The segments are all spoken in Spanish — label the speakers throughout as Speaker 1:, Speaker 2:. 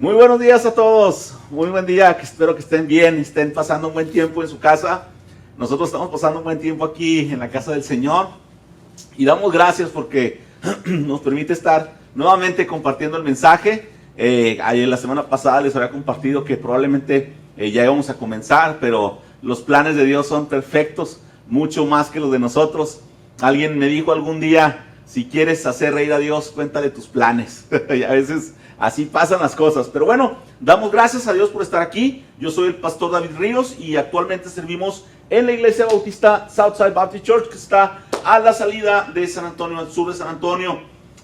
Speaker 1: Muy buenos días a todos, muy buen día, espero que estén bien, estén pasando un buen tiempo en su casa. Nosotros estamos pasando un buen tiempo aquí en la casa del Señor y damos gracias porque nos permite estar nuevamente compartiendo el mensaje. Ayer, la semana pasada les había compartido que probablemente ya íbamos a comenzar, pero los planes de Dios son perfectos, mucho más que los de nosotros. Alguien me dijo algún día, si quieres hacer reír a Dios, cuéntale tus planes. Y a veces así pasan las cosas. Pero bueno, damos gracias a Dios por estar aquí. Yo soy el pastor David Ríos y actualmente servimos en la iglesia bautista Southside Baptist Church, que está a la salida de San Antonio, al sur de San Antonio.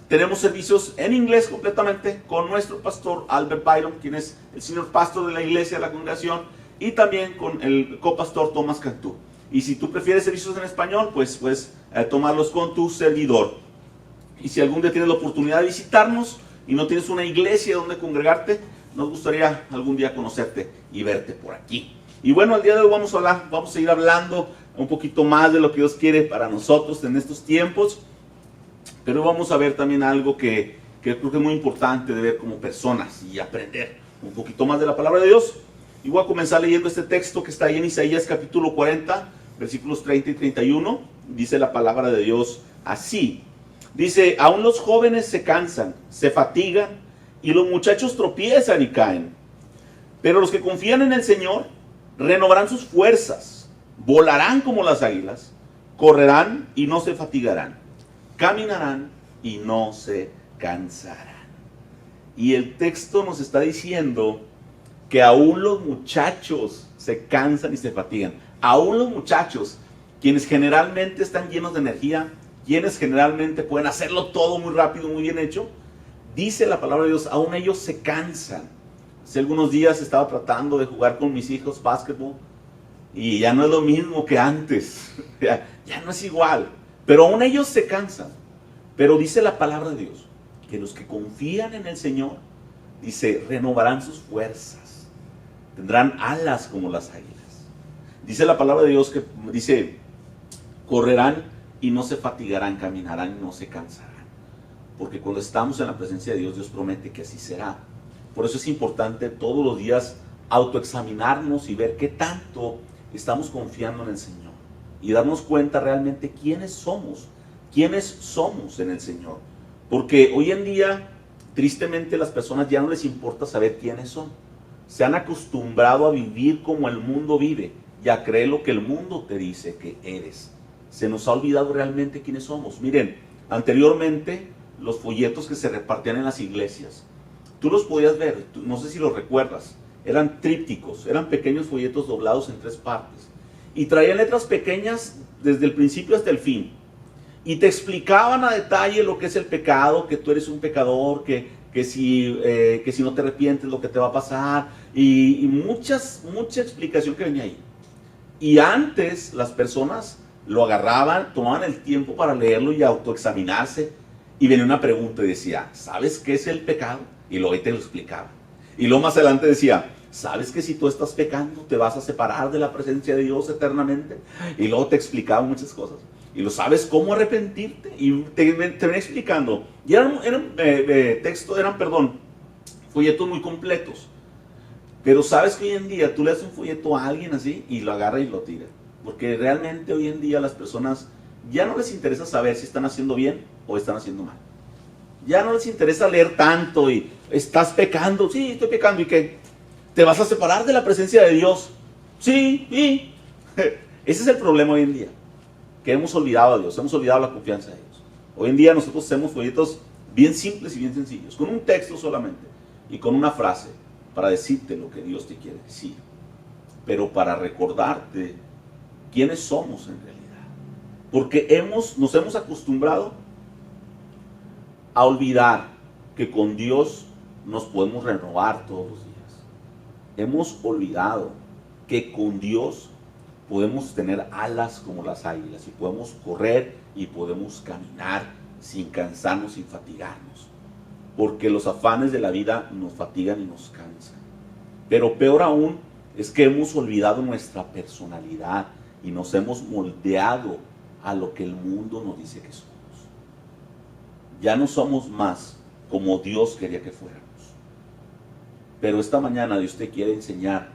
Speaker 1: Tenemos servicios en inglés completamente con nuestro pastor Albert Byron, quien es el señor pastor de la iglesia, de la congregación, y también con el copastor Tomás Cantú. Y si tú prefieres servicios en español, pues puedes tomarlos con tu servidor. Y si algún día tienes la oportunidad de visitarnos y no tienes una iglesia donde congregarte, nos gustaría algún día conocerte y verte por aquí. Y bueno, el día de hoy vamos a seguir hablando un poquito más de lo que Dios quiere para nosotros en estos tiempos. Pero vamos a ver también algo que creo que es muy importante de ver como personas y aprender un poquito más de la palabra de Dios. Y voy a comenzar leyendo este texto que está ahí en Isaías capítulo 40, versículos 30 y 31. Dice la palabra de Dios así. Dice, aún los jóvenes se cansan, se fatigan, y los muchachos tropiezan y caen. Pero los que confían en el Señor renovarán sus fuerzas, volarán como las águilas, correrán y no se fatigarán, caminarán y no se cansarán. Y el texto nos está diciendo que aún los muchachos se cansan y se fatigan. Aún los muchachos, quienes generalmente están llenos de energía, quienes generalmente pueden hacerlo todo muy rápido, muy bien hecho, dice la palabra de Dios, aún ellos se cansan. Hace algunos días estaba tratando de jugar con mis hijos básquetbol y ya no es lo mismo que antes, ya no es igual, pero aún ellos se cansan. Pero dice la palabra de Dios que los que confían en el Señor, dice, renovarán sus fuerzas, tendrán alas como las águilas. Dice la palabra de Dios que dice, correrán y no se fatigarán, caminarán y no se cansarán. Porque cuando estamos en la presencia de Dios, Dios promete que así será. Por eso es importante todos los días autoexaminarnos y ver qué tanto estamos confiando en el Señor. Y darnos cuenta realmente quiénes somos en el Señor. Porque hoy en día, tristemente, las personas ya no les importa saber quiénes son. Se han acostumbrado a vivir como el mundo vive y a creer lo que el mundo te dice que eres. Se nos ha olvidado realmente quiénes somos. Miren, anteriormente los folletos que se repartían en las iglesias, tú los podías ver, no sé si los recuerdas, eran trípticos, eran pequeños folletos doblados en 3 partes y traían letras pequeñas desde el principio hasta el fin y te explicaban a detalle lo que es el pecado, que tú eres un pecador, que si no te arrepientes lo que te va a pasar y mucha explicación que venía ahí. Y antes las personas lo agarraban, tomaban el tiempo para leerlo y autoexaminarse. Y venía una pregunta y decía, ¿sabes qué es el pecado? Y luego ahí te lo explicaba. Y luego más adelante decía, ¿sabes que si tú estás pecando te vas a separar de la presencia de Dios eternamente? Y luego te explicaba muchas cosas. Y lo sabes cómo arrepentirte. Y te venía explicando. Y eran folletos muy completos. Pero sabes que hoy en día tú le das un folleto a alguien así y lo agarra y lo tira. Porque realmente hoy en día las personas ya no les interesa saber si están haciendo bien o están haciendo mal. Ya no les interesa leer tanto y estás pecando. Sí, estoy pecando. ¿Y qué? ¿Te vas a separar de la presencia de Dios? Sí, y ese es el problema hoy en día. Que hemos olvidado a Dios, hemos olvidado la confianza de Dios. Hoy en día nosotros hacemos folletos bien simples y bien sencillos, con un texto solamente y con una frase para decirte lo que Dios te quiere decir. Pero para recordarte quiénes somos en realidad. Porque nos hemos acostumbrado a olvidar que con Dios nos podemos renovar todos los días. Hemos olvidado que con Dios podemos tener alas como las águilas y podemos correr y podemos caminar sin cansarnos, sin fatigarnos. Porque los afanes de la vida nos fatigan y nos cansan. Pero peor aún es que hemos olvidado nuestra personalidad y nos hemos moldeado a lo que el mundo nos dice que somos. Ya no somos más como Dios quería que fuéramos. Pero esta mañana Dios te quiere enseñar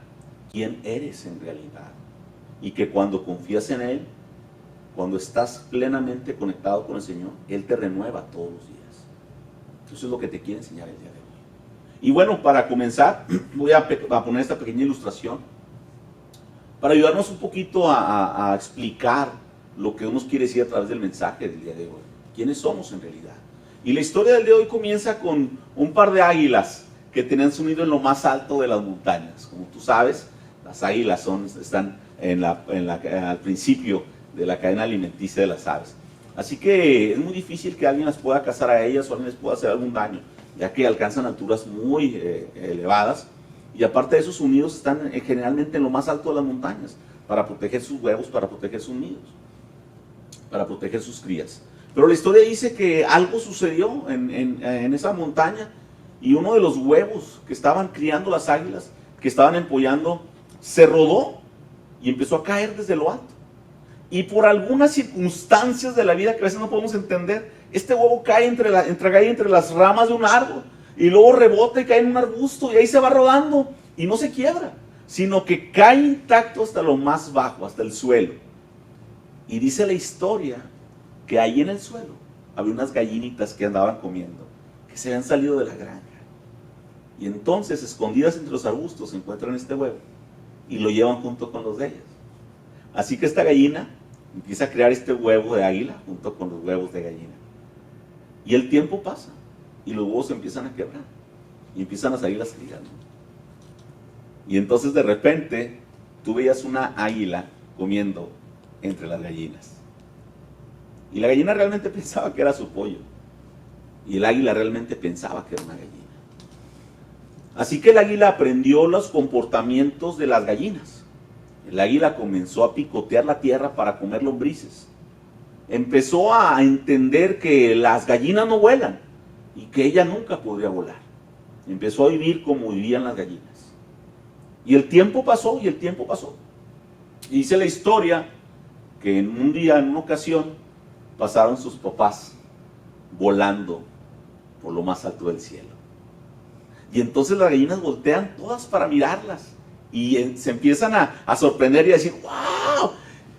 Speaker 1: quién eres en realidad. Y que cuando confías en Él, cuando estás plenamente conectado con el Señor, Él te renueva todos los días. Eso es lo que te quiere enseñar el día de hoy. Y bueno, para comenzar, voy a poner esta pequeña ilustración para ayudarnos un poquito a explicar lo que Dios nos quiere decir a través del mensaje del día de hoy. ¿Quiénes somos en realidad? Y la historia del día de hoy comienza con un par de águilas que tenían su nido en lo más alto de las montañas. Como tú sabes, las águilas están al principio de la cadena alimenticia de las aves. Así que es muy difícil que alguien las pueda cazar a ellas o alguien les pueda hacer algún daño, ya que alcanzan alturas muy elevadas. Y aparte de eso, sus nidos están generalmente en lo más alto de las montañas, para proteger sus huevos, para proteger sus nidos, para proteger sus crías. Pero la historia dice que algo sucedió en esa montaña, y uno de los huevos que estaban criando las águilas, que estaban empollando, se rodó y empezó a caer desde lo alto. Y por algunas circunstancias de la vida que a veces no podemos entender, este huevo cae entre las ramas de un árbol, y luego rebota y cae en un arbusto, y ahí se va rodando, y no se quiebra, sino que cae intacto hasta lo más bajo, hasta el suelo. Y dice la historia que ahí en el suelo había unas gallinitas que andaban comiendo, que se habían salido de la granja. Y entonces, escondidas entre los arbustos, encuentran este huevo y lo llevan junto con los de ellas. Así que esta gallina empieza a crear este huevo de águila junto con los huevos de gallina. Y el tiempo pasa y los huevos se empiezan a quebrar y empiezan a salir las crías, ¿no? Y entonces de repente tú veías una águila comiendo entre las gallinas. Y la gallina realmente pensaba que era su pollo. Y el águila realmente pensaba que era una gallina. Así que el águila aprendió los comportamientos de las gallinas. El águila comenzó a picotear la tierra para comer lombrices. Empezó a entender que las gallinas no vuelan y que ella nunca podría volar. Empezó a vivir como vivían las gallinas. Y el tiempo pasó, y el tiempo pasó. Y dice la historia que en un día, en una ocasión, pasaron sus papás volando por lo más alto del cielo. Y entonces las gallinas voltean todas para mirarlas y se empiezan a sorprender y a decir: ¡wow!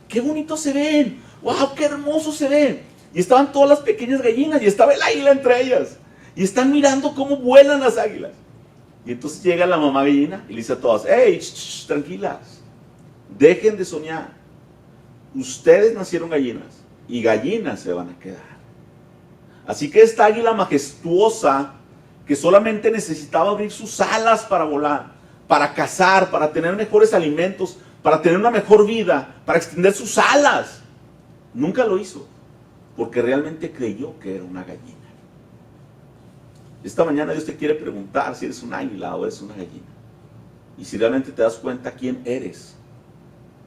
Speaker 1: ¡Qué bonitos se ven! ¡Wow! ¡Qué hermosos se ven! Y estaban todas las pequeñas gallinas y estaba el águila entre ellas. Y están mirando cómo vuelan las águilas. Y entonces llega la mamá gallina y le dice a todas: ¡hey! Tranquilas, dejen de soñar. Ustedes nacieron gallinas y gallinas se van a quedar. Así que esta águila majestuosa, que solamente necesitaba abrir sus alas para volar, para cazar, para tener mejores alimentos, para tener una mejor vida, para extender sus alas, nunca lo hizo, porque realmente creyó que era una gallina. Esta mañana Dios te quiere preguntar si eres un águila o eres una gallina, y si realmente te das cuenta quién eres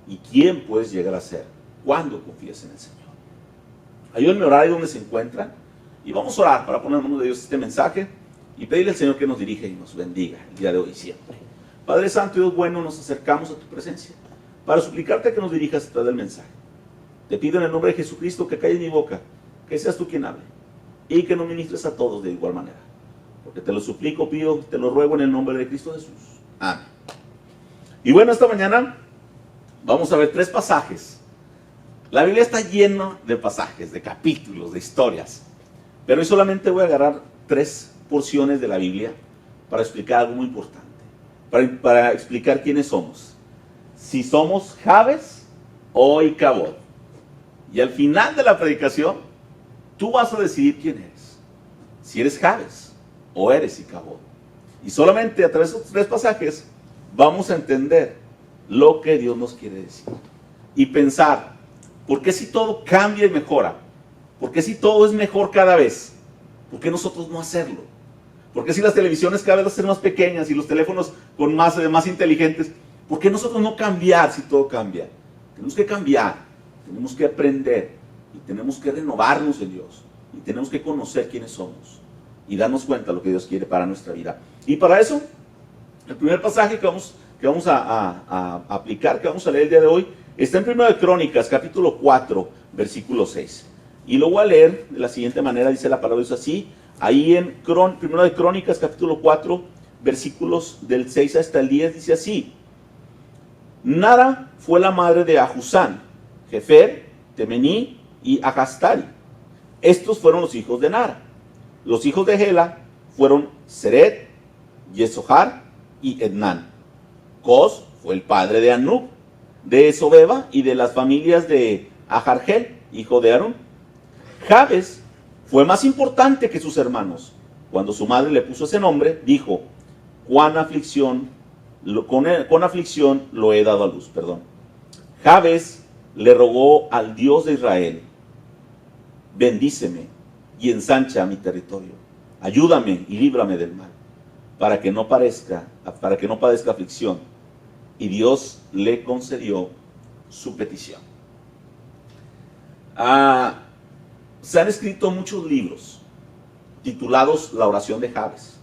Speaker 1: y quién puedes llegar a ser cuando confías en el Señor. Ayúdenme a orar ahí donde se encuentran, y vamos a orar para poner en manos de Dios este mensaje y pedirle al Señor que nos dirija y nos bendiga el día de hoy y siempre. Padre Santo y Dios bueno, nos acercamos a tu presencia para suplicarte que nos dirijas a través del mensaje. Te pido en el nombre de Jesucristo que calles mi boca, que seas tú quien hable y que nos ministres a todos de igual manera. Porque te lo suplico, pido, te lo ruego en el nombre de Cristo Jesús. Amén. Y bueno, esta mañana vamos a ver 3 pasajes. La Biblia está llena de pasajes, de capítulos, de historias. Pero hoy solamente voy a agarrar 3 porciones de la Biblia para explicar algo muy importante. Para explicar quiénes somos. Si somos Jabes o Icabod. Y al final de la predicación, tú vas a decidir quién eres. Si eres Jabes o eres Icabod. Y solamente a través de esos 3 pasajes vamos a entender lo que Dios nos quiere decir. Y pensar, ¿por qué si todo cambia y mejora? ¿Por qué si todo es mejor cada vez? ¿Por qué nosotros no hacerlo? ¿Por qué si las televisiones cada vez van a ser más pequeñas y los teléfonos con más inteligentes? ¿Por qué nosotros no cambiar si todo cambia? Tenemos que cambiar, tenemos que aprender y tenemos que renovarnos en Dios y tenemos que conocer quiénes somos y darnos cuenta de lo que Dios quiere para nuestra vida. Y para eso, el primer pasaje que vamos a aplicar, que vamos a leer el día de hoy, está en 1 de Crónicas, capítulo 4, versículo 6. Y lo voy a leer de la siguiente manera, dice la palabra de Dios así. Ahí en 1 de Crónicas, capítulo 4, versículos del 6 hasta el 10, dice así: Nara fue la madre de Ahuzán, Jefer, Temení y Ahastari. Estos fueron los hijos de Nara. Los hijos de Hela fueron Seret, Yesohar y Ednán. Cos fue el padre de Anub, de Esobeba y de las familias de Ajargel, hijo de Aarón. Jabes fue más importante que sus hermanos. Cuando su madre le puso ese nombre, dijo: con aflicción lo he dado a luz. Jabes le rogó al Dios de Israel: bendíceme y ensancha mi territorio, ayúdame y líbrame del mal, para que no padezca aflicción. Y Dios le concedió su petición. Se han escrito muchos libros titulados La oración de Jabes.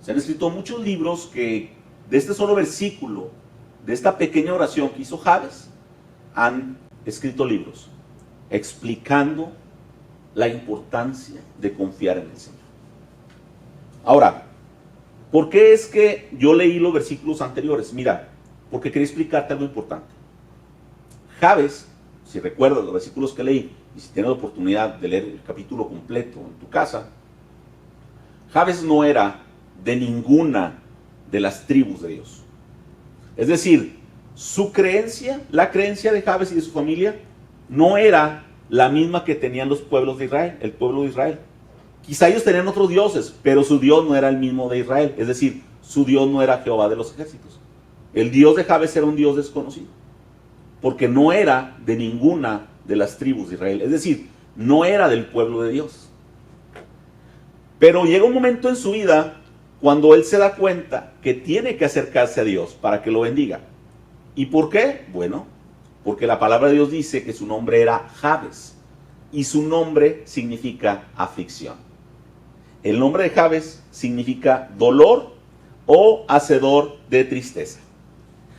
Speaker 1: Se han escrito muchos libros que de este solo versículo, de esta pequeña oración que hizo Jabes, han escrito libros explicando la importancia de confiar en el Señor. Ahora, ¿por qué es que yo leí los versículos anteriores? Mira, porque quería explicarte algo importante. Jabes, si recuerdas los versículos que leí, y si tienes la oportunidad de leer el capítulo completo en tu casa, Jabes no era de ninguna de las tribus de Dios. Es decir, su creencia, la creencia de Jabes y de su familia, no era la misma que tenían los pueblos de Israel, el pueblo de Israel. Quizá ellos tenían otros dioses, pero su Dios no era el mismo de Israel. Es decir, su Dios no era Jehová de los ejércitos. El Dios de Jabes era un Dios desconocido, porque no era de ninguna de las tribus de Israel. Es decir, no era del pueblo de Dios. Pero llega un momento en su vida cuando él se da cuenta que tiene que acercarse a Dios para que lo bendiga. ¿Y por qué? Bueno, porque la palabra de Dios dice que su nombre era Jabes, y su nombre significa aflicción. El nombre de Jabes significa dolor o hacedor de tristeza.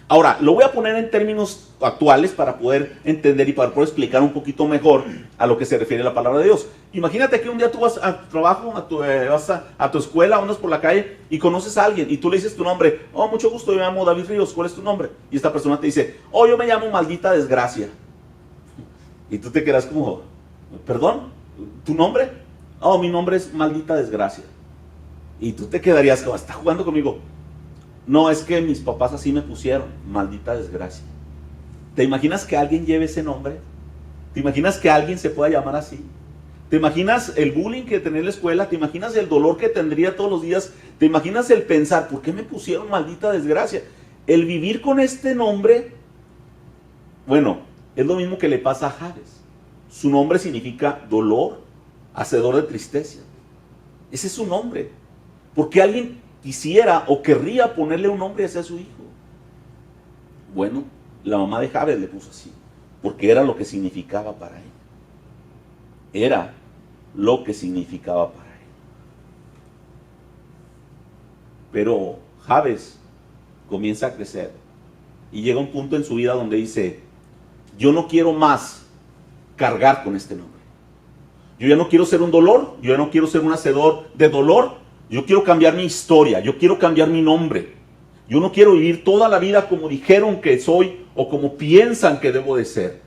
Speaker 1: Ahora, lo voy a poner en términos actuales para poder entender y para poder explicar un poquito mejor a lo que se refiere la palabra de Dios. Imagínate que un día tú vas a tu trabajo, vas a tu escuela, andas por la calle y conoces a alguien y tú le dices tu nombre. Oh, mucho gusto, yo me llamo David Ríos, ¿cuál es tu nombre? Y esta persona te dice: oh, yo me llamo Maldita Desgracia. Y tú te quedas como: ¿perdón? ¿Tu nombre? Oh, mi nombre es Maldita Desgracia. Y tú te quedarías como: ¿está jugando conmigo? No, es que mis papás así me pusieron, Maldita Desgracia. ¿Te imaginas que alguien lleve ese nombre? ¿Te imaginas que alguien se pueda llamar así? ¿Te imaginas el bullying que tenía en la escuela? ¿Te imaginas el dolor que tendría todos los días? ¿Te imaginas el pensar: ¿por qué me pusieron Maldita Desgracia? El vivir con este nombre, bueno, es lo mismo que le pasa a Jabes. Su nombre significa dolor, hacedor de tristeza. Ese es su nombre. ¿Por qué alguien quisiera o querría ponerle un nombre hacia su hijo? Bueno, la mamá de Jabes le puso así, porque era lo que significaba para él. Era lo que significaba para él. Pero Jabes comienza a crecer y llega un punto en su vida donde dice: yo no quiero más cargar con este nombre. Yo ya no quiero ser un dolor, yo ya no quiero ser un hacedor de dolor. Yo quiero cambiar mi historia, yo quiero cambiar mi nombre. Yo no quiero vivir toda la vida como dijeron que soy o como piensan que debo de ser.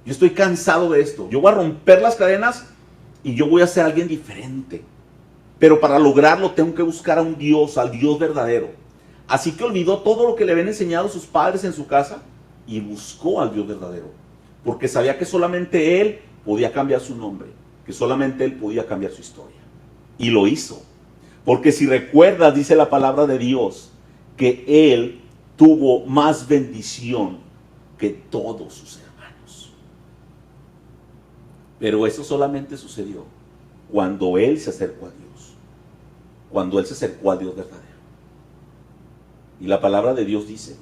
Speaker 1: Yo estoy cansado de esto. Yo voy a romper las cadenas y yo voy a ser alguien diferente. Pero para lograrlo tengo que buscar a un Dios, al Dios verdadero. Así que olvidó todo lo que le habían enseñado sus padres en su casa y buscó al Dios verdadero. Porque sabía que solamente Él podía cambiar su nombre, que solamente Él podía cambiar su historia. Y lo hizo. Porque si recuerdas, dice la palabra de Dios, que él tuvo más bendición que todos sus hermanos. Pero eso solamente sucedió cuando él se acercó a Dios. Cuando él se acercó a Dios verdadero. Y la palabra de Dios dice,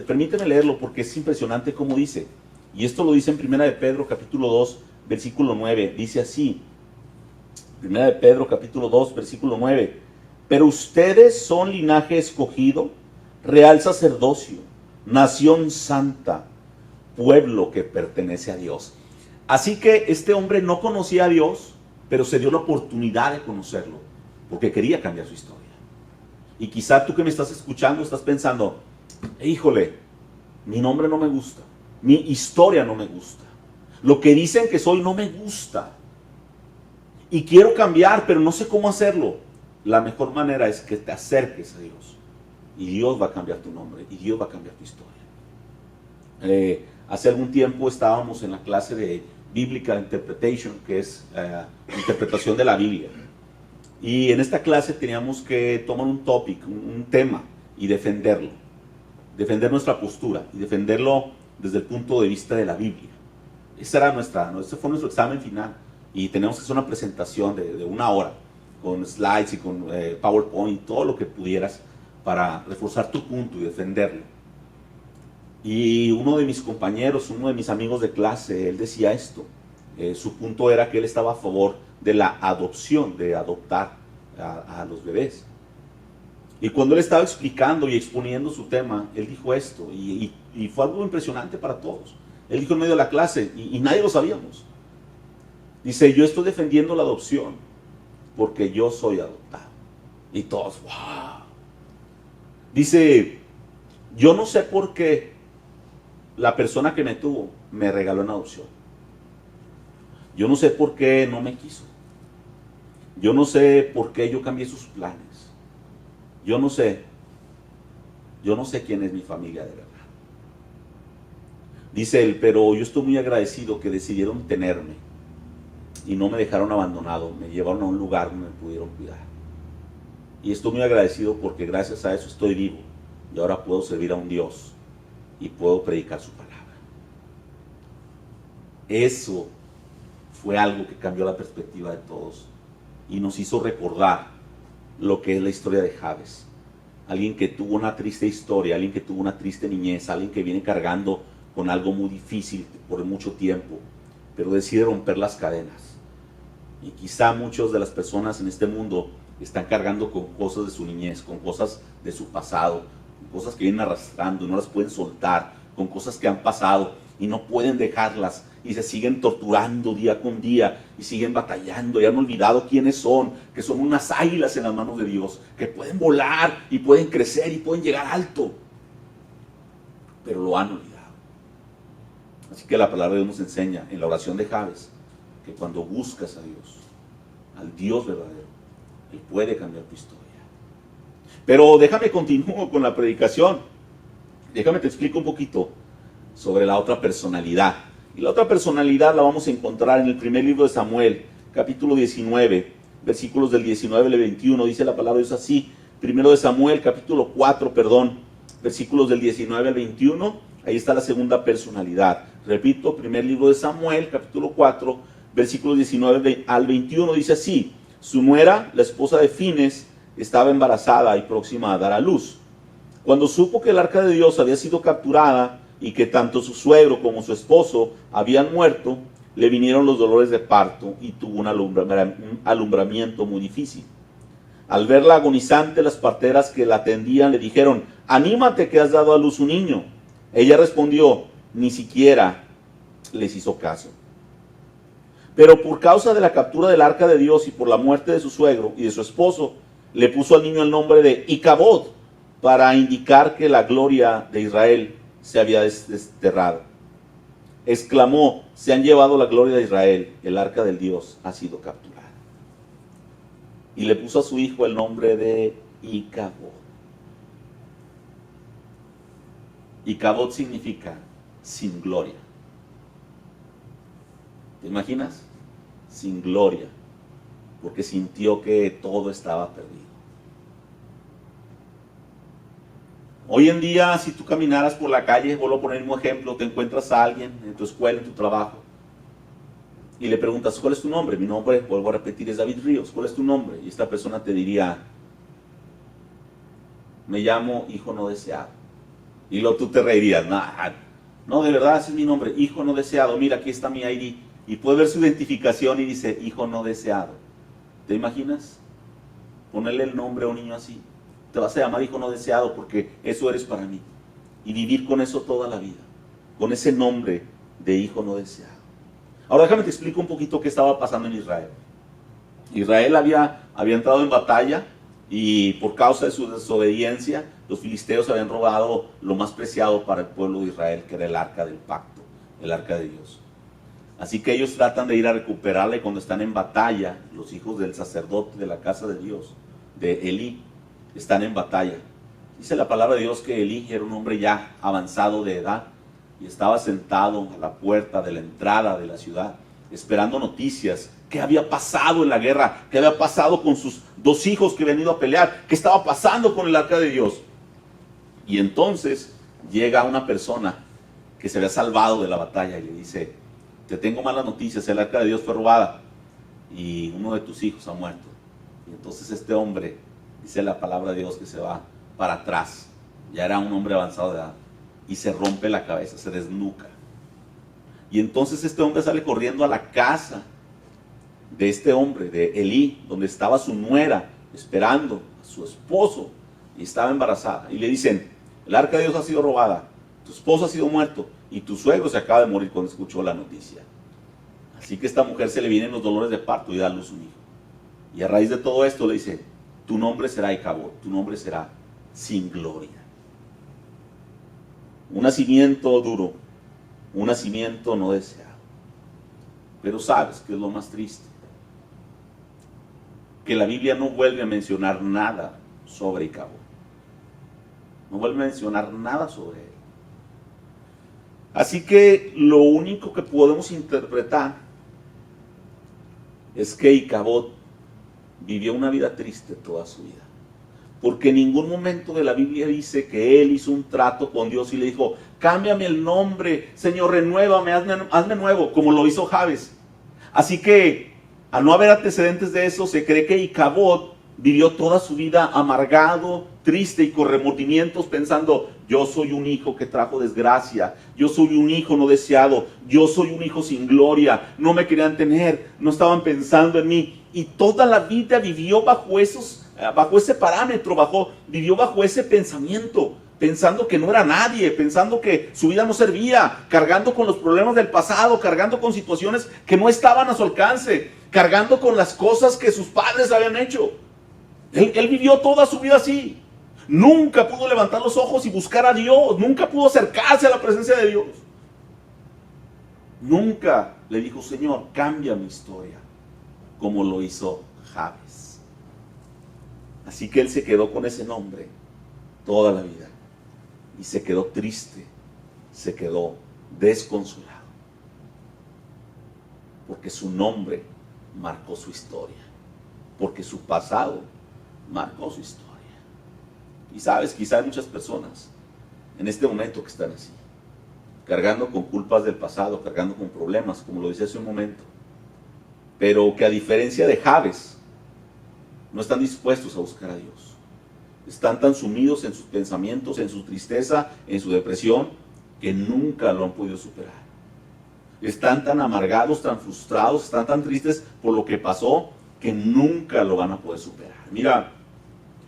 Speaker 1: permíteme leerlo porque es impresionante cómo dice. Y esto lo dice en 1 de Pedro capítulo 2, versículo 9. Dice así. 1 de Pedro capítulo 2, versículo 9. Pero ustedes son linaje escogido, real sacerdocio, nación santa, pueblo que pertenece a Dios. Así que este hombre no conocía a Dios, pero se dio la oportunidad de conocerlo, porque quería cambiar su historia. Y quizá tú que me estás escuchando estás pensando, híjole, mi nombre no me gusta, mi historia no me gusta, lo que dicen que soy no me gusta. Y quiero cambiar, pero no sé cómo hacerlo. La mejor manera es que te acerques a Dios. Y Dios va a cambiar tu nombre, y Dios va a cambiar tu historia. Hace algún tiempo estábamos en la clase de Biblical Interpretation, que es interpretación de la Biblia. Y en esta clase teníamos que tomar un topic, un tema, y defenderlo. Defender nuestra postura, y defenderlo desde el punto de vista de la Biblia. Ese fue nuestro examen final. Y tenemos que hacer una presentación de 1 hora, con slides y con PowerPoint, todo lo que pudieras, para reforzar tu punto y defenderlo. Y uno de mis compañeros, uno de mis amigos de clase, él decía esto. Su punto era que él estaba a favor de la adopción, de adoptar a los bebés. Y cuando él estaba explicando y exponiendo su tema, él dijo esto, y fue algo impresionante para todos. Él dijo en medio de la clase, y nadie lo sabíamos. Dice, yo estoy defendiendo la adopción porque yo soy adoptado. Y todos, wow. Dice, yo no sé por qué la persona que me tuvo me regaló en adopción. Yo no sé por qué no me quiso. Yo no sé por qué yo cambié sus planes. Yo no sé quién es mi familia de verdad. Dice él, pero yo estoy muy agradecido que decidieron tenerme y no me dejaron abandonado, me llevaron a un lugar donde me pudieron cuidar. Y estoy muy agradecido porque gracias a eso estoy vivo y ahora puedo servir a un Dios y puedo predicar su palabra. Eso fue algo que cambió la perspectiva de todos y nos hizo recordar lo que es la historia de Jabes. Alguien que tuvo una triste historia, alguien que tuvo una triste niñez, alguien que viene cargando con algo muy difícil por mucho tiempo, pero decide romper las cadenas. Y quizá muchas de las personas en este mundo están cargando con cosas de su niñez, con cosas de su pasado, con cosas que vienen arrastrando y no las pueden soltar, con cosas que han pasado y no pueden dejarlas y se siguen torturando día con día y siguen batallando y han olvidado quiénes son, que son unas águilas en las manos de Dios, que pueden volar y pueden crecer y pueden llegar alto, pero lo han olvidado. Así que la palabra de Dios nos enseña en la oración de Jabes que cuando buscas a Dios, al Dios verdadero, Él puede cambiar tu historia. Pero déjame continuar con la predicación. Déjame te explico un poquito sobre la otra personalidad. Y la otra personalidad la vamos a encontrar en el primer libro de Samuel, capítulo 19, versículos del 19 al 21. Dice la palabra de Dios así. Primero de Samuel, capítulo 4, versículos del 19 al 21. Ahí está la segunda personalidad. Repito, primer libro de Samuel, capítulo 4, versículos 19 al 21. Dice así: su nuera, la esposa de Fines, estaba embarazada y próxima a dar a luz. Cuando supo que el arca de Dios había sido capturada y que tanto su suegro como su esposo habían muerto, le vinieron los dolores de parto y tuvo un alumbramiento muy difícil. Al verla agonizante, las parteras que la atendían le dijeron: anímate, que has dado a luz un niño. Ella respondió: ni siquiera les hizo caso. Pero por causa de la captura del arca de Dios y por la muerte de su suegro y de su esposo, le puso al niño el nombre de Icabod, para indicar que la gloria de Israel se había desterrado. Exclamó: se han llevado la gloria de Israel, el arca del Dios ha sido capturada. Y le puso a su hijo el nombre de Icabod. Icabod significa sin gloria. ¿Te imaginas? Sin gloria, porque sintió que todo estaba perdido. Hoy en día, si tú caminaras por la calle, vuelvo a poner un ejemplo, te encuentras a alguien en tu escuela, en tu trabajo, y le preguntas: ¿cuál es tu nombre? Mi nombre, vuelvo a repetir, es David Ríos. ¿Cuál es tu nombre? Y esta persona te diría: me llamo hijo no deseado. Y luego tú te reirías: no, de verdad, ese es mi nombre, hijo no deseado. Mira, aquí está mi ID. Y puedes ver su identificación y dice: hijo no deseado. ¿Te imaginas ponerle el nombre a un niño así? Te vas a llamar hijo no deseado porque eso eres para mí. Y vivir con eso toda la vida, con ese nombre de hijo no deseado. Ahora déjame te explico un poquito qué estaba pasando en Israel. Israel había entrado en batalla Y por causa de su desobediencia, los filisteos habían robado lo más preciado para el pueblo de Israel, que era el arca del pacto, el arca de Dios. Así que ellos tratan de ir a recuperarla, y cuando están en batalla, los hijos del sacerdote de la casa de Dios, de Elí, están en batalla. Dice la palabra de Dios que Elí era un hombre ya avanzado de edad y estaba sentado a la puerta de la entrada de la ciudad, esperando noticias. ¿Qué había pasado en la guerra? ¿Qué había pasado con sus 2 hijos que habían ido a pelear? ¿Qué estaba pasando con el arca de Dios? Y entonces llega una persona que se había salvado de la batalla y le dice: te tengo malas noticias, el arca de Dios fue robada y uno de tus hijos ha muerto. Y entonces este hombre, dice la palabra de Dios, que se va para atrás. Ya era un hombre avanzado de edad y se rompe la cabeza, se desnuca. Y entonces este hombre sale corriendo a la casa de este hombre, de Elí, donde estaba su nuera esperando a su esposo y estaba embarazada. Y le dicen: el arca de Dios ha sido robada, tu esposo ha sido muerto y tu suegro se acaba de morir cuando escuchó la noticia. Así que a esta mujer se le vienen los dolores de parto y da a luz un hijo. Y a raíz de todo esto le dice: tu nombre será Icabod, tu nombre será sin gloria. Un nacimiento duro, un nacimiento no deseado. Pero ¿sabes qué es lo más triste? Que la Biblia no vuelve a mencionar nada sobre Icabod. No vuelve a mencionar nada sobre él. Así que lo único que podemos interpretar es que Icabod vivió una vida triste toda su vida. Porque en ningún momento de la Biblia dice que él hizo un trato con Dios y le dijo: cámbiame el nombre, Señor, renuévame, hazme nuevo, como lo hizo Jabes. Así que, al no haber antecedentes de eso, se cree que Icabod vivió toda su vida amargado, triste y con remordimientos, pensando: yo soy un hijo que trajo desgracia, yo soy un hijo no deseado, yo soy un hijo sin gloria, no me querían tener, no estaban pensando en mí. Y toda la vida vivió bajo ese parámetro, vivió bajo ese pensamiento, pensando que no era nadie, pensando que su vida no servía, cargando con los problemas del pasado, cargando con situaciones que no estaban a su alcance, cargando con las cosas que sus padres habían hecho. Él vivió toda su vida así. Nunca pudo levantar los ojos y buscar a Dios, nunca pudo acercarse a la presencia de Dios. Nunca le dijo: Señor, cambia mi historia, como lo hizo Jabes. Así que él se quedó con ese nombre toda la vida y se quedó triste, se quedó desconsolado, porque su nombre marcó su historia, porque su pasado marcó su historia. Y sabes, quizá hay muchas personas en este momento que están así, cargando con culpas del pasado, cargando con problemas, como lo decía hace un momento, pero que a diferencia de Jabes, no están dispuestos a buscar a Dios. Están tan sumidos en sus pensamientos, en su tristeza, en su depresión, que nunca lo han podido superar. Están tan amargados, tan frustrados, están tan tristes por lo que pasó, que nunca lo van a poder superar. Mira,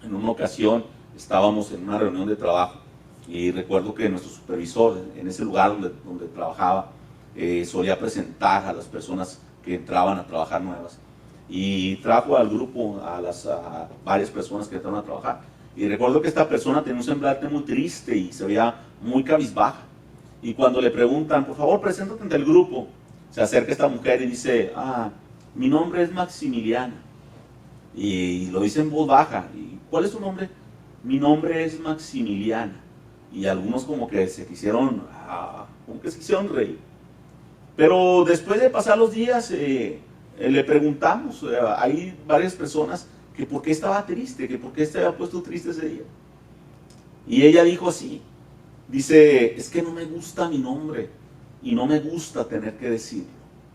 Speaker 1: en una ocasión estábamos en una reunión de trabajo y recuerdo que nuestro supervisor, en ese lugar donde trabajaba, solía presentar a las personas que entraban a trabajar nuevas, y trajo al grupo a varias personas que entraron a trabajar, y recuerdo que esta persona tenía un semblante muy triste y se veía muy cabizbaja, y cuando le preguntan: por favor, preséntate ante el grupo, se acerca esta mujer y dice: mi nombre es Maximiliana, y lo dice en voz baja. ¿Y cuál es tu nombre? Mi nombre es Maximiliana. Y algunos como que se quisieron reír. Pero después de pasar los días, le preguntamos, hay varias personas, que por qué estaba triste, que por qué se había puesto triste ese día. Y ella dijo así, dice: es que no me gusta mi nombre y no me gusta tener que decirlo.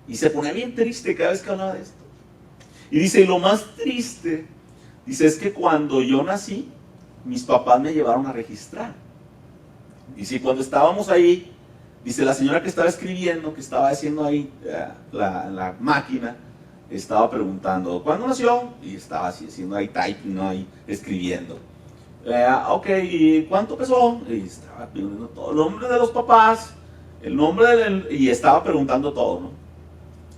Speaker 1: Y se ponía bien triste cada vez que hablaba de esto. Y dice: y lo más triste, dice, es que cuando yo nací, mis papás me llevaron a registrar. Dice: cuando estábamos ahí, dice, la señora que estaba escribiendo, que estaba haciendo ahí la máquina, estaba preguntando: ¿cuándo nació? Y estaba así haciendo ahí typing, ¿no? Ahí escribiendo. Ok, ¿y cuánto pesó? Y estaba pidiendo todo, el nombre de los papás, el nombre y estaba preguntando todo, ¿no?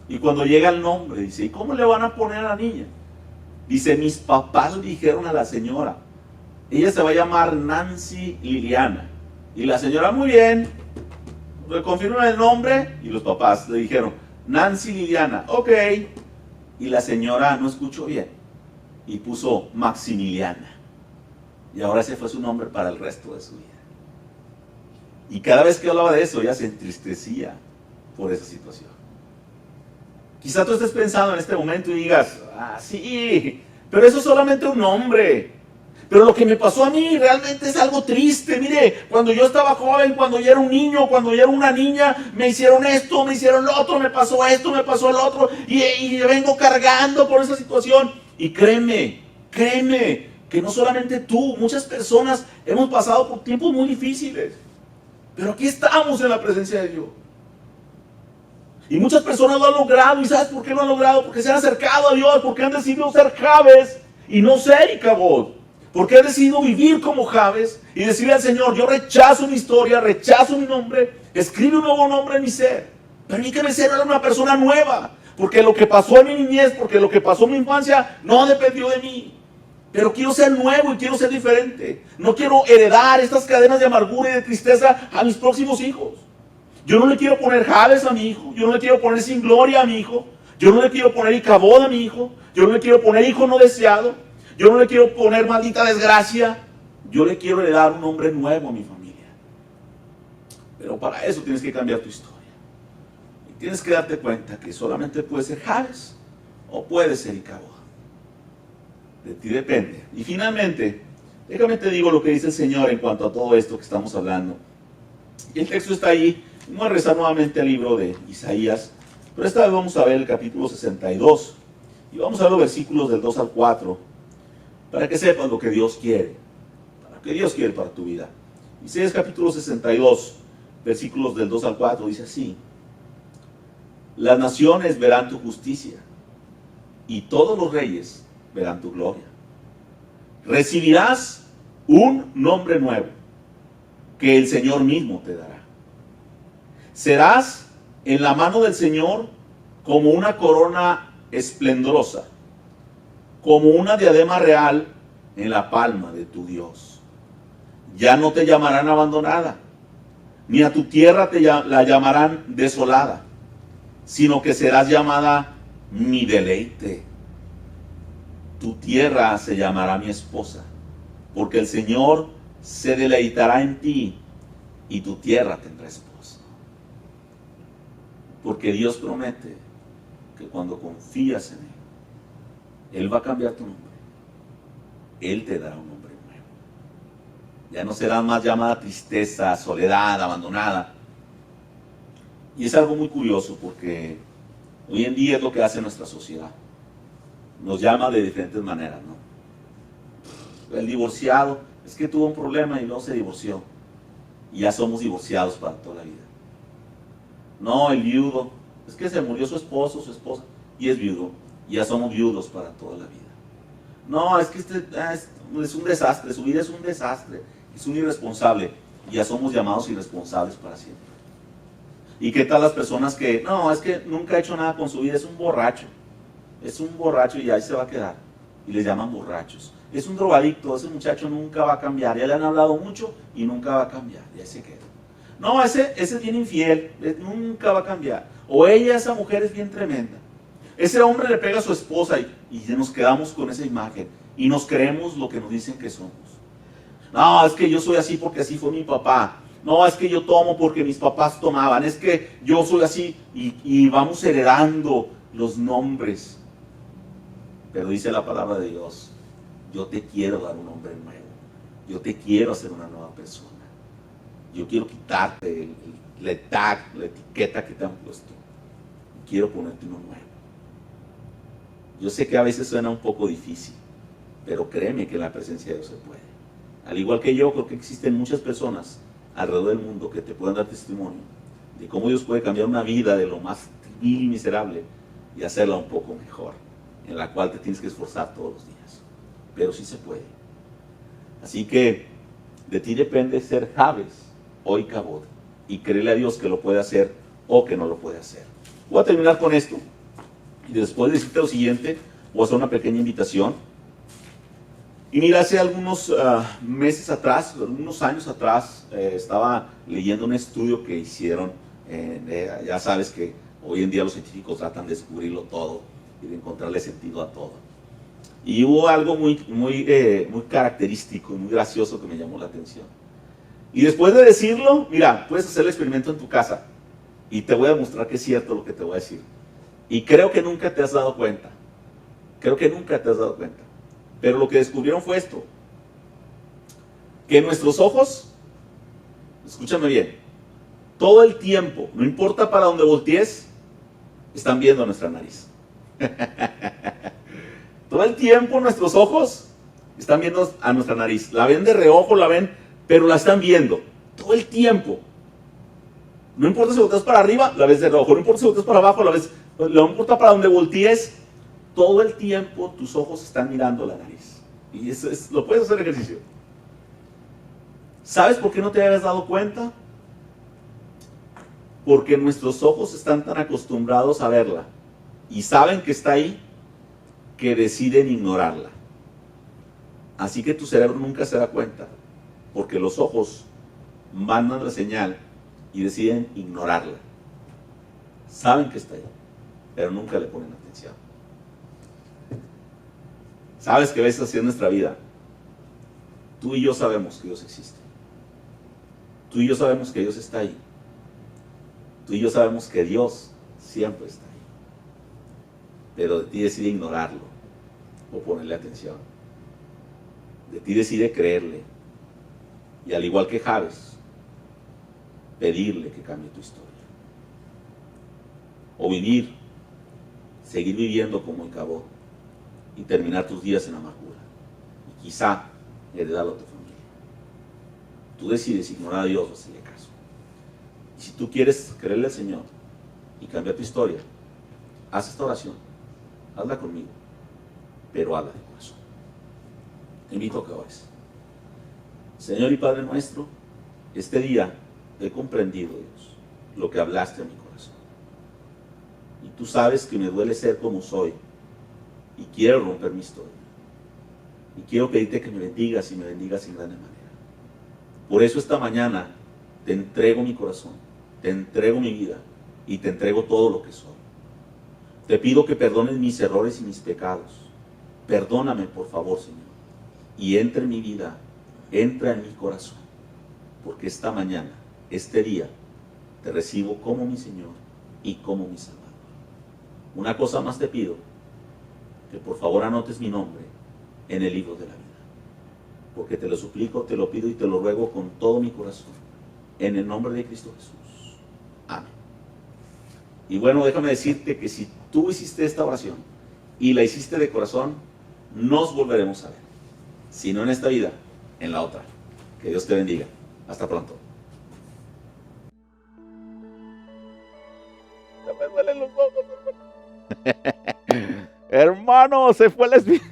Speaker 1: Y cuando llega el nombre, dice: ¿y cómo le van a poner a la niña? Dice, mis papás le dijeron a la señora, ella se va a llamar Nancy Liliana. Y la señora, muy bien, le confirman el nombre y los papás le dijeron, Nancy Liliana, ok. Y la señora no escuchó bien y puso Maximiliana. Y ahora ese fue su nombre para el resto de su vida. Y cada vez que hablaba de eso, ella se entristecía por esa situación. Quizá tú estés pensando en este momento y digas, ah, sí, pero eso es solamente un nombre. Pero lo que me pasó a mí realmente es algo triste. Mire, cuando yo estaba joven, cuando yo era un niño, cuando yo era una niña, me hicieron esto, me hicieron lo otro, me pasó esto, me pasó el otro, y vengo cargando por esa situación. Y créeme, que no solamente tú, muchas personas hemos pasado por tiempos muy difíciles. Pero aquí estamos en la presencia de Dios. Y muchas personas lo han logrado. ¿Y sabes por qué lo han logrado? Porque se han acercado a Dios, porque han decidido ser Jabes y no ser Icabod. Porque han decidido vivir como Jabes y decirle al Señor, yo rechazo mi historia, rechazo mi nombre, escribe un nuevo nombre en mi ser. Permíteme ser una persona nueva, porque lo que pasó en mi niñez, porque lo que pasó en mi infancia no dependió de mí. Pero quiero ser nuevo y quiero ser diferente. No quiero heredar estas cadenas de amargura y de tristeza a mis próximos hijos. Yo no le quiero poner Jabes a mi hijo. Yo no le quiero poner sin gloria a mi hijo. Yo no le quiero poner Icabod a mi hijo. Yo no le quiero poner hijo no deseado. Yo no le quiero poner maldita desgracia. Yo le quiero heredar un nombre nuevo a mi familia. Pero para eso tienes que cambiar tu historia. Y tienes que darte cuenta que solamente puedes ser Jabes o puedes ser Icabod. De ti depende. Y finalmente, déjame te digo lo que dice el Señor en cuanto a todo esto que estamos hablando. Y el texto está ahí. Vamos a regresar nuevamente al libro de Isaías, pero esta vez vamos a ver el capítulo 62 y vamos a ver los versículos del 2 al 4 para que sepas lo que Dios quiere, para tu vida. Isaías capítulo 62, versículos del 2 al 4 dice así: las naciones verán tu justicia y todos los reyes verán tu gloria. Recibirás un nombre nuevo que el Señor mismo te dará. Serás en la mano del Señor como una corona esplendorosa, como una diadema real en la palma de tu Dios. Ya no te llamarán abandonada, ni a tu tierra la llamarán desolada, sino que serás llamada mi deleite. Tu tierra se llamará mi esposa, porque el Señor se deleitará en ti y tu tierra tendrá esposo. Porque Dios promete que cuando confías en Él, Él va a cambiar tu nombre. Él te dará un nombre nuevo. Ya no serás más llamada tristeza, soledad, abandonada. Y es algo muy curioso porque hoy en día es lo que hace nuestra sociedad. Nos llama de diferentes maneras, ¿no? El divorciado, es que tuvo un problema y luego se divorció. Y ya somos divorciados para toda la vida. No, el viudo, es que se murió su esposo, su esposa, y es viudo. Y ya somos viudos para toda la vida. No, es que es un desastre, su vida es un desastre, es un irresponsable. Y ya somos llamados irresponsables para siempre. ¿Y qué tal las personas que, no, es que nunca ha hecho nada con su vida, es un borracho? Es un borracho y ahí se va a quedar. Y les llaman borrachos. Es un drogadicto, ese muchacho nunca va a cambiar. Ya le han hablado mucho y nunca va a cambiar. Y ahí se queda. No, ese es bien infiel, nunca va a cambiar. O ella, esa mujer es bien tremenda. Ese hombre le pega a su esposa y nos quedamos con esa imagen. Y nos creemos lo que nos dicen que somos. No, es que yo soy así porque así fue mi papá. No, es que yo tomo porque mis papás tomaban. Es que yo soy así y vamos heredando los nombres. Pero dice la palabra de Dios, yo te quiero dar un nombre nuevo. Yo te quiero hacer una nueva persona. Yo quiero quitarte la etiqueta que te han puesto. Quiero ponerte uno nuevo. Yo sé que a veces suena un poco difícil, pero créeme que en la presencia de Dios se puede. Al igual que yo, creo que existen muchas personas alrededor del mundo que te pueden dar testimonio de cómo Dios puede cambiar una vida de lo más vil y miserable y hacerla un poco mejor, en la cual te tienes que esforzar todos los días. Pero sí se puede. Así que de ti depende ser Jabes o Icabod y creerle a Dios que lo puede hacer o que no lo puede hacer. Voy a terminar con esto y después de decirte lo siguiente, voy a hacer una pequeña invitación. Y mira, hace algunos meses atrás, algunos años atrás, estaba leyendo un estudio que hicieron. Ya sabes que hoy en día los científicos tratan de descubrirlo todo y de encontrarle sentido a todo. Y hubo algo muy característico y muy gracioso que me llamó la atención. Y después de decirlo, mira, puedes hacer el experimento en tu casa y te voy a demostrar que es cierto lo que te voy a decir. Y creo que nunca te has dado cuenta. Pero lo que descubrieron fue esto: que nuestros ojos, escúchame bien, todo el tiempo, no importa para dónde voltees, están viendo nuestra nariz. Todo el tiempo nuestros ojos están viendo a nuestra nariz. La ven de reojo, la ven, pero la están viendo. Todo el tiempo. No importa si volteas para arriba, la ves de reojo. No importa si volteas para abajo, la ves. No importa para dónde voltees, todo el tiempo tus ojos están mirando la nariz. Y eso lo puedes hacer ejercicio. ¿Sabes por qué no te habías dado cuenta? Porque nuestros ojos están tan acostumbrados a verla y saben que está ahí, que deciden ignorarla. Así que tu cerebro nunca se da cuenta, porque los ojos mandan la señal y deciden ignorarla. Saben que está ahí, pero nunca le ponen atención. Sabes que a veces así en nuestra vida, tú y yo sabemos que Dios existe. Tú y yo sabemos que Dios está ahí. Tú y yo sabemos que Dios siempre está ahí. Pero de ti decide ignorarlo o ponerle atención. De ti decide creerle. Y al igual que Jabes, pedirle que cambie tu historia. O seguir viviendo como Icabod y terminar tus días en amargura. Y quizá heredarlo a tu familia. Tú decides ignorar a Dios o hacerle caso. Y si tú quieres creerle al Señor y cambiar tu historia, haz esta oración. Hazla conmigo, pero hazla de corazón. Te invito a que ores. Señor y Padre nuestro, este día he comprendido, Dios, lo que hablaste a mi corazón. Y tú sabes que me duele ser como soy y quiero romper mi historia. Y quiero pedirte que me bendigas y me bendigas en grande manera. Por eso esta mañana te entrego mi corazón, te entrego mi vida y te entrego todo lo que soy. Te pido que perdones mis errores y mis pecados. Perdóname, por favor, Señor. Y entra en mi vida, entra en mi corazón. Porque esta mañana, este día, te recibo como mi Señor y como mi Salvador. Una cosa más te pido, que por favor anotes mi nombre en el libro de la vida. Porque te lo suplico, te lo pido y te lo ruego con todo mi corazón. En el nombre de Cristo Jesús. Amén. Y bueno, déjame decirte que si tú hiciste esta oración y la hiciste de corazón, nos volveremos a ver. Si no en esta vida, en la otra. Que Dios te bendiga. Hasta pronto. Ya me duelen los ojos, hermano. Hermano, se fue la espina.